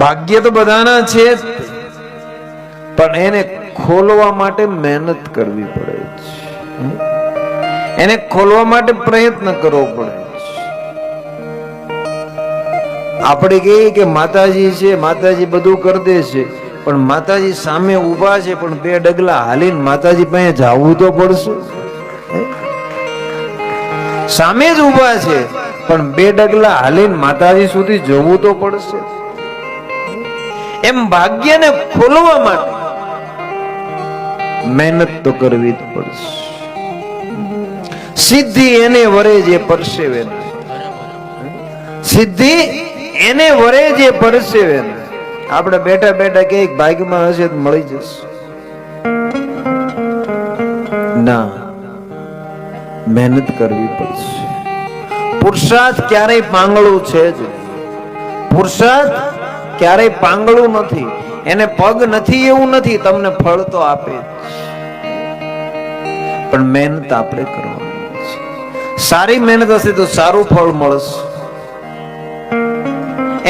ભાગ્ય તો બધાના છે જ, પણ એને ખોલવા માટે મહેનત કરવી પડે છે, એને ખોલવા માટે પ્રયત્ન કરવો પડે છે। આપણે કહીએ કે માતાજી છે, માતાજી બધું કરી દે છે, પણ માતાજી સામે ઊભા છે, પણ બે ડગલા હાલીને માતાજી પાસે જવું તો પડશે। સામે જ ઊભા છે, પણ બે ડગલા હાલીને માતાજી સુધી જવું તો પડશે। એમ ભાગ્યને ખોલવા માટે મહેનત તો કરવી જ પડશે। સિદ્ધિ એને વરે જે પરસેવે, સિદ્ધિ એને વરે જે પરસેવે। આપણે બેઠા બેઠા કે ભાગ્યમાં હશે તો મળી જશે, ના, મહેનત કરવી પડશે। પુરુષાર્થ ક્યારેય પાંગળું છે જ, પુરુષાર્થ ક્યારેય પાંગળું નથી, એને પગ નથી એવું નથી, તમને ફળ તો આપે જ, પણ મહેનત આપણે કરવાની છે। સારી મહેનત હશે તો સારું ફળ મળશે।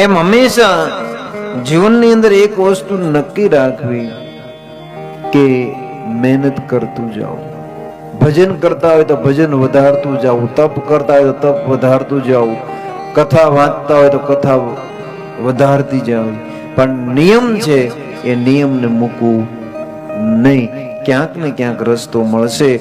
એમ હંમેશા જીવનની અંદર એક વસ્તુ નક્કી રાખવી કે મહેનત કરતું જાઓ। ભજન કરતા હોય તો ભજન વધારતું જાવું, તપ કરતા હોય તો તપ વધારતું જાવું, કથા વાંચતા હોય તો કથા વધારતી જાવી, પણ નિયમ છે એ નિયમને મૂકવું નહીં, ક્યાંક ને ક્યાંક રસ્તો મળશે।